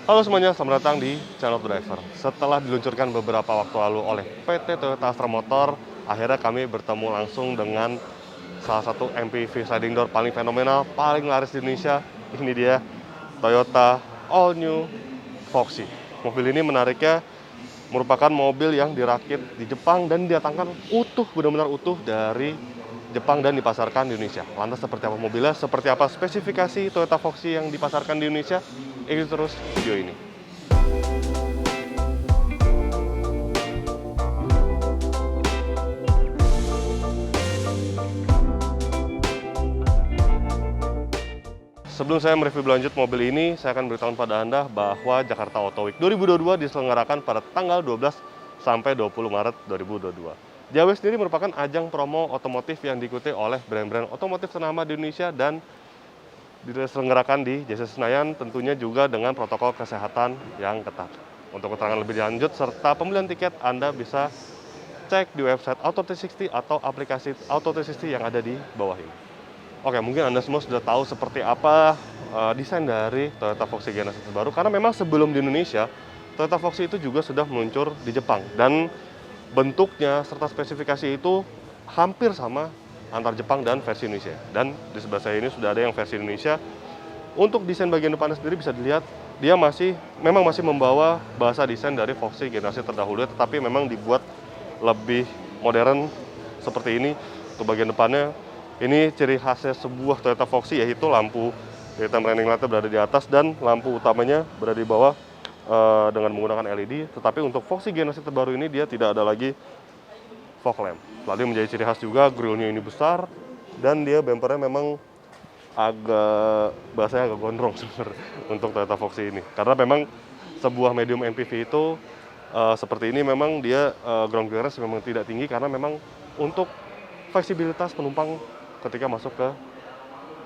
Halo semuanya, selamat datang di Channel Driver. Setelah diluncurkan beberapa waktu lalu oleh PT Toyota Astra Motor, akhirnya kami bertemu langsung dengan salah satu MPV sliding door paling fenomenal, paling laris di Indonesia. Ini dia Toyota All New Foxy. Mobil ini menariknya merupakan mobil yang dirakit di Jepang dan didatangkan utuh, benar-benar utuh dari Jepang dan dipasarkan di Indonesia. Lantas seperti apa mobilnya, seperti apa spesifikasi Toyota Foxy yang dipasarkan di Indonesia? Ikuti terus video ini. Sebelum saya mereview lanjut mobil ini, saya akan beritahu pada Anda bahwa Jakarta Auto Week 2022 diselenggarakan pada tanggal 12 sampai 20 Maret 2022. JAW sendiri merupakan ajang promo otomotif yang diikuti oleh brand-brand otomotif ternama di Indonesia dan diselenggarakan di JCC Senayan, tentunya juga dengan protokol kesehatan yang ketat. Untuk keterangan lebih lanjut serta pembelian tiket, Anda bisa cek di website Auto360 atau aplikasi Auto360 yang ada di bawah ini. Oke, mungkin Anda semua sudah tahu seperti apa desain dari Toyota Foxy generasi terbaru, karena memang sebelum di Indonesia, Toyota Foxy itu juga sudah meluncur di Jepang, dan bentuknya serta spesifikasi itu hampir sama antar Jepang dan versi Indonesia. Dan di sebelah saya ini sudah ada yang versi Indonesia. Untuk desain bagian depannya sendiri bisa dilihat, dia memang masih membawa bahasa desain dari Foxy generasi terdahulu, tetapi memang dibuat lebih modern seperti ini. Untuk bagian depannya, ini ciri khasnya sebuah Toyota Foxy, yaitu lampu daytime running light-nya berada di atas dan lampu utamanya berada di bawah dengan menggunakan LED. Tetapi untuk Foxy generasi terbaru ini dia tidak ada lagi fog lamp. Lalu menjadi ciri khas juga grillnya ini besar, dan dia bumpernya memang bahasanya agak gondrong sebenarnya untuk Toyota Foxy ini. Karena memang sebuah medium MPV itu seperti ini, memang dia ground clearance memang tidak tinggi, karena memang untuk fleksibilitas penumpang ketika masuk ke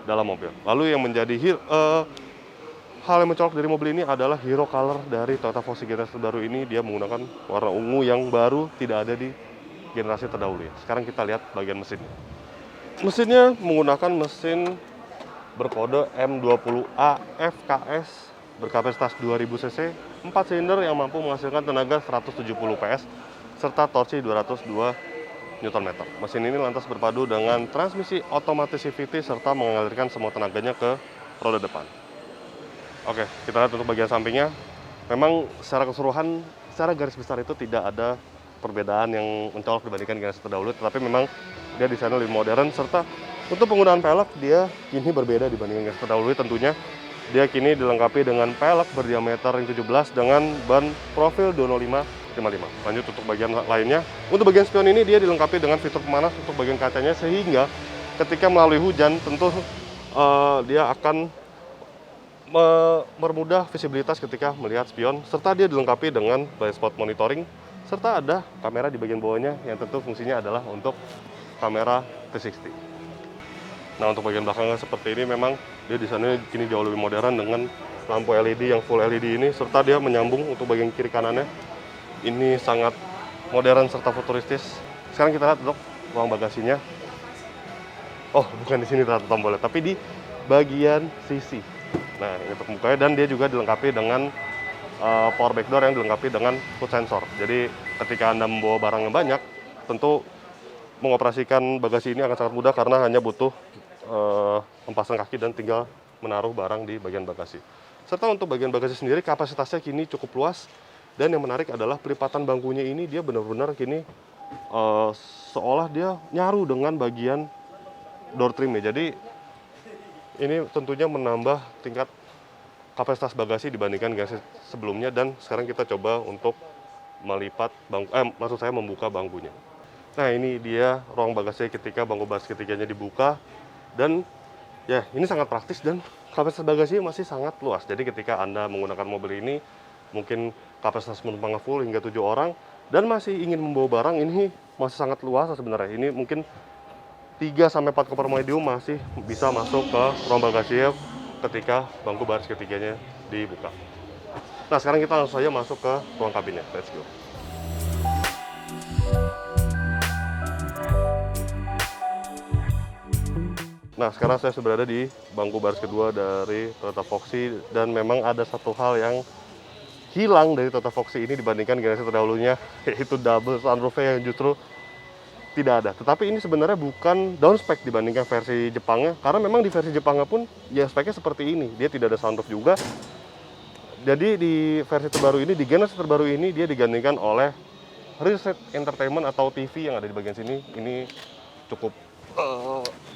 dalam mobil. Lalu yang menjadi hal yang mencolok dari mobil ini adalah hero color dari Toyota Foxy generasi terbaru ini. Dia menggunakan warna ungu yang baru tidak ada di generasi terdahulu. Sekarang kita lihat bagian mesinnya. Mesinnya menggunakan mesin berkode M20A FKS berkapasitas 2000 cc, 4 silinder yang mampu menghasilkan tenaga 170 PS serta torsi 202 Nm. Mesin ini lantas berpadu dengan transmisi otomatis CVT serta mengalirkan semua tenaganya ke roda depan. Oke, kita lihat untuk bagian sampingnya. Memang secara keseluruhan, secara garis besar itu tidak ada perbedaan yang mencolok dibandingkan generasi terdahulu, tetapi memang dia desainnya lebih modern, serta untuk penggunaan pelek dia kini berbeda dibandingkan generasi terdahulu. Tentunya dia kini dilengkapi dengan pelek berdiameter ring 17 dengan ban profil 205 55. Lanjut untuk bagian lainnya. Untuk bagian spion ini dia dilengkapi dengan fitur pemanas untuk bagian kacanya, sehingga ketika melalui hujan tentu dia akan mempermudah visibilitas ketika melihat spion, serta dia dilengkapi dengan blind spot monitoring, serta ada kamera di bagian bawahnya yang tentu fungsinya adalah untuk kamera 360. Nah, untuk bagian belakangnya seperti ini, memang dia desainnya kini jauh lebih modern dengan lampu LED yang full LED ini, serta dia menyambung untuk bagian kiri kanannya. Ini sangat modern serta futuristis. Sekarang kita lihat untuk ruang bagasinya. Oh, bukan di sini ternyata tombolnya, tapi di bagian sisi. Nah, ini untuk mukanya, dan dia juga dilengkapi dengan power back door yang dilengkapi dengan foot sensor. Jadi ketika Anda membawa barang yang banyak, tentu mengoperasikan bagasi ini akan sangat mudah karena hanya butuh hempasan kaki dan tinggal menaruh barang di bagian bagasi. Serta untuk bagian bagasi sendiri kapasitasnya kini cukup luas. Dan yang menarik adalah pelipatan bangkunya ini, dia benar-benar kini seolah dia nyaru dengan bagian door trimnya. Jadi ini tentunya menambah tingkat kapasitas bagasi dibandingkan generasi sebelumnya. Dan sekarang kita coba untuk membuka bangkunya. Nah, ini dia ruang bagasi ketika bangku bagasi ketiganya dibuka. Dan ya, ini sangat praktis dan kapasitas bagasinya masih sangat luas. Jadi ketika Anda menggunakan mobil ini, mungkin kapasitas penumpangnya full hingga 7 orang dan masih ingin membawa barang, ini masih sangat luas sebenarnya. Ini mungkin 3-4 koper medium masih bisa masuk ke ruang bagasinya ketika bangku baris ketiganya dibuka. Nah, sekarang kita langsung saja masuk ke ruang kabinnya. Let's go. Nah, sekarang saya sudah berada di bangku baris kedua dari Toyota Foxy, dan memang ada satu hal yang hilang dari Toyota Foxy ini dibandingkan generasi terdahulunya, yaitu double sunroof-nya yang justru tidak ada. Tetapi ini sebenarnya bukan down spec dibandingkan versi Jepangnya, karena memang di versi Jepangnya pun ya speknya seperti ini. Dia tidak ada sunroof juga. Jadi di versi terbaru ini, di generasi terbaru ini dia digantikan oleh rear-seat entertainment atau TV yang ada di bagian sini. Ini cukup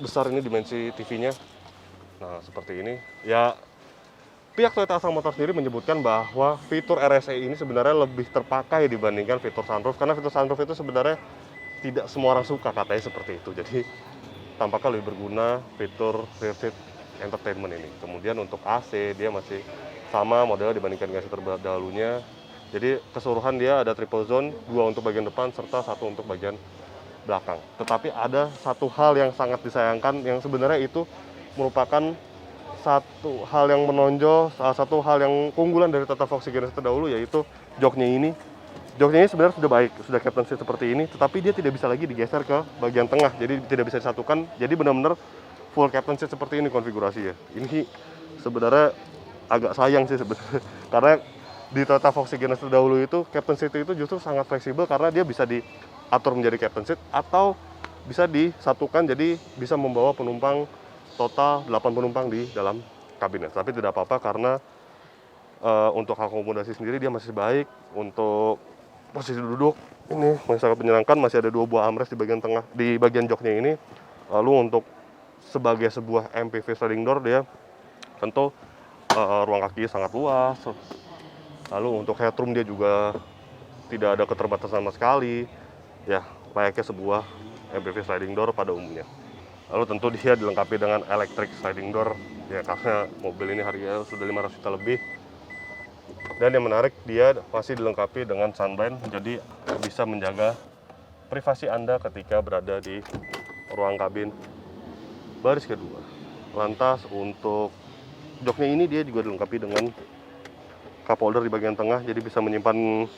besar ini dimensi TV-nya. Nah, seperti ini. Ya, pihak Toyota Astra Motor sendiri menyebutkan bahwa fitur RSE ini sebenarnya lebih terpakai dibandingkan fitur sunroof, karena fitur sunroof itu sebenarnya tidak semua orang suka, katanya seperti itu. Jadi tampaknya lebih berguna fitur rear seat entertainment ini. Kemudian untuk AC dia masih sama modelnya dibandingkan generasi terdahulunya. Jadi keseluruhan dia ada triple zone, 2 untuk bagian depan serta 1 untuk bagian belakang. Tetapi ada satu hal yang sangat disayangkan yang sebenarnya itu merupakan satu hal yang menonjol, salah satu hal yang keunggulan dari Toyota Foxy generasi terdahulu, yaitu joknya ini. Joknya ini sebenarnya sudah baik, sudah captain seat seperti ini, tetapi dia tidak bisa lagi digeser ke bagian tengah, jadi tidak bisa disatukan. Jadi benar-benar full captain seat seperti ini konfigurasinya. Ini sebenarnya agak sayang sih sebenarnya, karena di Toyota Foxy generasi terdahulu itu captain seat itu justru sangat fleksibel karena dia bisa diatur menjadi captain seat atau bisa disatukan jadi bisa membawa penumpang total 8 penumpang di dalam kabinnya. Tapi tidak apa-apa karena untuk akomodasi sendiri dia masih baik. Untuk posisi duduk ini masih sangat menyenangkan, masih ada 2 buah armrest di bagian tengah, di bagian joknya ini. Lalu untuk sebagai sebuah MPV sliding door dia tentu ruang kaki sangat luas. Lalu untuk headroom dia juga tidak ada keterbatasan sama sekali. Ya, layaknya sebuah MPV sliding door pada umumnya. Lalu tentu dia dilengkapi dengan electric sliding door, ya karena mobil ini harganya sudah 500 juta lebih. Dan yang menarik, dia masih dilengkapi dengan sunblind, jadi bisa menjaga privasi Anda ketika berada di ruang kabin baris kedua. Lantas untuk joknya ini dia juga dilengkapi dengan cup holder di bagian tengah, jadi bisa menyimpan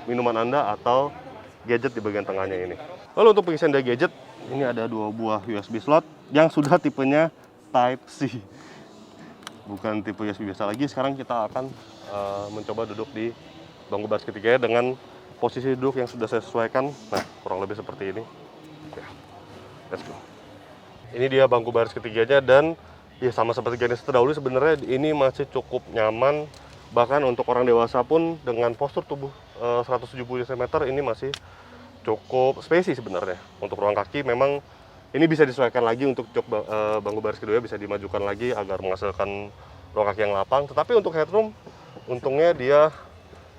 minuman Anda atau gadget di bagian tengahnya ini. Lalu untuk pengisian daya gadget, ini ada 2 buah USB slot yang sudah tipenya Type-C. Bukan tipe USB biasa lagi. Sekarang kita akan mencoba duduk di bangku baris ketiga dengan posisi duduk yang sudah saya sesuaikan. Nah, kurang lebih seperti ini. Ya, let's go. Ini dia bangku baris ketiganya dan ya sama seperti generasi terdahulu sebenarnya ini masih cukup nyaman. Bahkan untuk orang dewasa pun dengan postur tubuh 170 cm ini masih cukup spesies sebenarnya. Untuk ruang kaki memang ini bisa disesuaikan lagi, untuk jok bangku baris kedua bisa dimajukan lagi agar menghasilkan ruang kaki yang lapang. Tetapi untuk headroom untungnya dia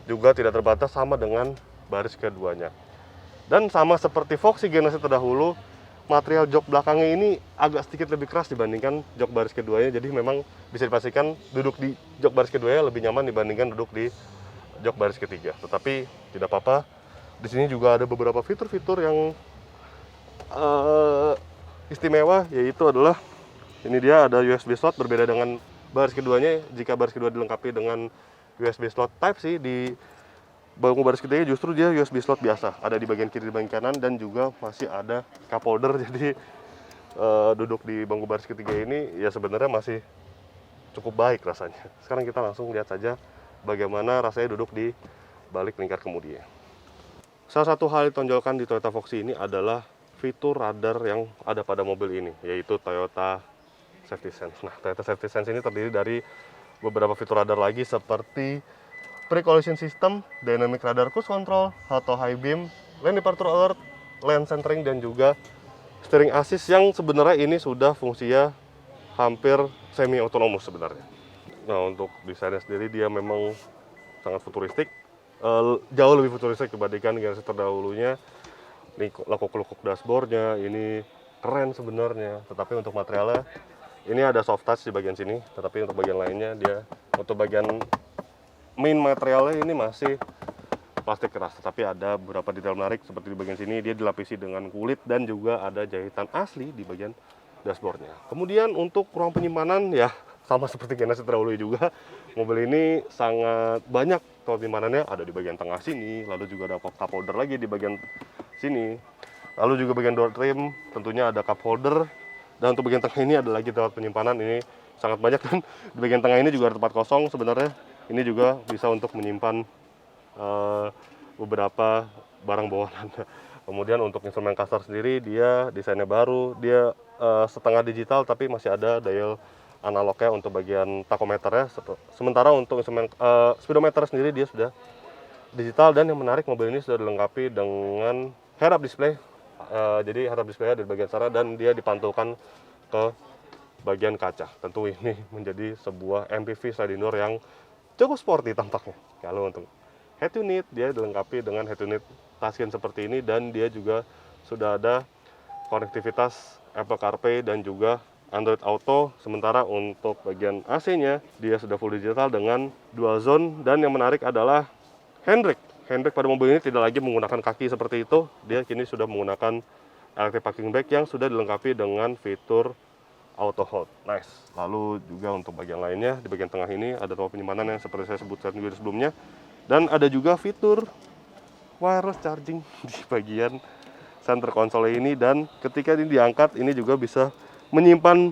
juga tidak terbatas sama dengan baris keduanya. Dan sama seperti Foxy generasi terdahulu, material jok belakangnya ini agak sedikit lebih keras dibandingkan jok baris keduanya. Jadi memang bisa dipastikan duduk di jok baris keduanya lebih nyaman dibandingkan duduk di jok baris ketiga. Tetapi tidak apa-apa. Di sini juga ada beberapa fitur-fitur yang istimewa, yaitu adalah ini dia ada USB slot berbeda dengan baris keduanya. Jika baris kedua dilengkapi dengan USB slot Type-C, di bangku baris ketiga justru dia USB slot biasa, ada di bagian kiri, di bagian kanan, dan juga masih ada cup holder. Jadi duduk di bangku baris ketiga ini ya sebenarnya masih cukup baik rasanya. Sekarang kita langsung lihat saja bagaimana rasanya duduk di balik lingkar kemudi. Salah satu hal yang ditonjolkan di Toyota Foxy ini adalah fitur radar yang ada pada mobil ini, yaitu Toyota Safety Sense. Nah, Toyota Safety Sense ini terdiri dari beberapa fitur radar lagi seperti pre-collision system, dynamic radar cruise control, auto high beam, lane departure alert, lane centering, dan juga steering assist yang sebenarnya ini sudah fungsinya hampir semi otonomous sebenarnya. Nah, untuk desainnya sendiri dia memang sangat futuristik, jauh lebih futuristik dibandingkan generasi terdahulunya. Ini lekuk-lekuk dashboardnya ini keren sebenarnya, tetapi untuk materialnya ini ada soft touch di bagian sini, tetapi untuk bagian lainnya dia, untuk bagian main materialnya ini masih plastik keras, tetapi ada beberapa detail menarik seperti di bagian sini dia dilapisi dengan kulit dan juga ada jahitan asli di bagian dashboardnya. Kemudian untuk ruang penyimpanan ya sama seperti generasi terdahulu juga, mobil ini sangat banyak tempat penyimpanannya, ada di bagian tengah sini, lalu juga ada cup holder lagi di bagian sini, lalu juga bagian door trim tentunya ada cup holder, dan untuk bagian tengah ini ada lagi tempat penyimpanan, ini sangat banyak. Dan di bagian tengah ini juga ada tempat kosong sebenarnya, Ini juga bisa untuk menyimpan beberapa barang bawaan Anda. Kemudian untuk instrumen kasar sendiri, dia desainnya baru, dia setengah digital tapi masih ada dial analognya untuk bagian tachometernya. Sementara untuk instrumen speedometer sendiri dia sudah digital, dan yang menarik mobil ini sudah dilengkapi dengan head-up display. Jadi head-up display di bagian sana dan dia dipantulkan ke bagian kaca. Tentu ini menjadi sebuah MPV sliding door yang cukup sporty tampaknya. Kalau untuk head unit, dia dilengkapi dengan head unit touchscreen seperti ini, dan dia juga sudah ada konektivitas Apple CarPlay dan juga Android Auto. Sementara untuk bagian AC-nya, dia sudah full digital dengan dual zone, dan yang menarik adalah handbrake. Handbrake pada mobil ini tidak lagi menggunakan kaki seperti itu, dia kini sudah menggunakan electric parking brake yang sudah dilengkapi dengan fitur auto hold. Nice. Lalu juga untuk bagian lainnya, di bagian tengah ini ada tombol penyimpanan yang seperti saya sebutkan juga sebelumnya, dan ada juga fitur wireless charging di bagian center console ini, dan ketika ini diangkat ini juga bisa menyimpan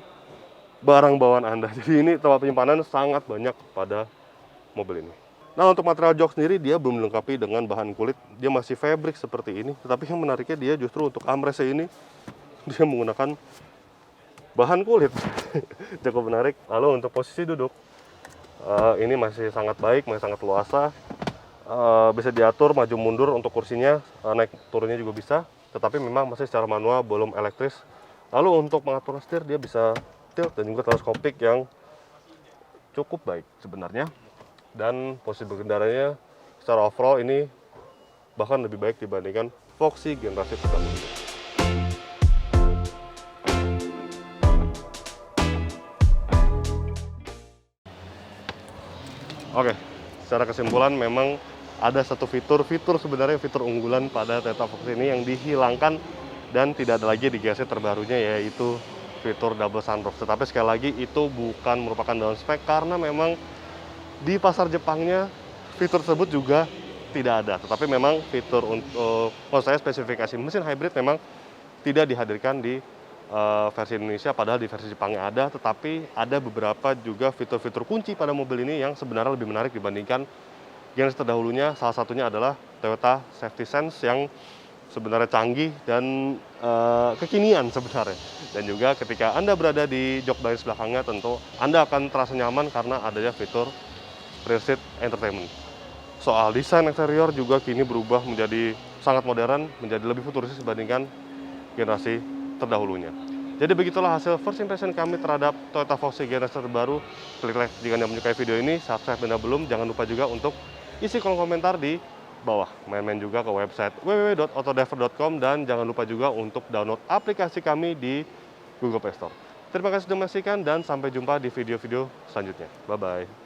barang bawaan Anda. Jadi ini tempat penyimpanan sangat banyak pada mobil ini. Nah, untuk material jok sendiri dia belum dilengkapi dengan bahan kulit, dia masih fabric seperti ini. Tetapi yang menariknya dia justru untuk armrest ini dia menggunakan bahan kulit. Cukup menarik. Lalu untuk posisi duduk, ini masih sangat baik, masih sangat luasa. Bisa diatur maju mundur untuk kursinya, naik turunnya juga bisa. Tetapi memang masih secara manual, belum elektris. Lalu untuk mengatur setir dia bisa tilt dan juga teleskopik yang cukup baik sebenarnya. Dan posisi berkendaranya secara overall ini bahkan lebih baik dibandingkan Foxy generasi pertama. Oke, secara kesimpulan memang ada satu fitur sebenarnya fitur unggulan pada Toyota Foxy ini yang dihilangkan dan tidak ada lagi di GSC terbarunya, yaitu fitur double sunroof. Tetapi sekali lagi itu bukan merupakan down spec, karena memang di pasar Jepangnya fitur tersebut juga tidak ada. Tetapi memang fitur untuk, maksud saya spesifikasi mesin hybrid memang tidak dihadirkan di versi Indonesia, padahal di versi Jepangnya ada. Tetapi ada beberapa juga fitur-fitur kunci pada mobil ini yang sebenarnya lebih menarik dibandingkan generasi terdahulunya. Salah satunya adalah Toyota Safety Sense yang sebenarnya canggih dan kekinian sebenarnya. Dan juga ketika Anda berada di jok baris belakangnya, tentu Anda akan terasa nyaman karena adanya fitur rear seat entertainment. Soal desain eksterior juga kini berubah menjadi sangat modern, menjadi lebih futuristis dibandingkan generasi terdahulunya. Jadi begitulah hasil first impression kami terhadap Toyota Foxy generasi terbaru. Klik like jika Anda menyukai video ini, subscribe jika belum. Jangan lupa juga untuk isi kolom komentar di bawah. Main-main juga ke website www.autodiver.com, dan jangan lupa juga untuk download aplikasi kami di Google Play Store. Terima kasih sudah menyaksikan dan sampai jumpa di video-video selanjutnya. Bye-bye.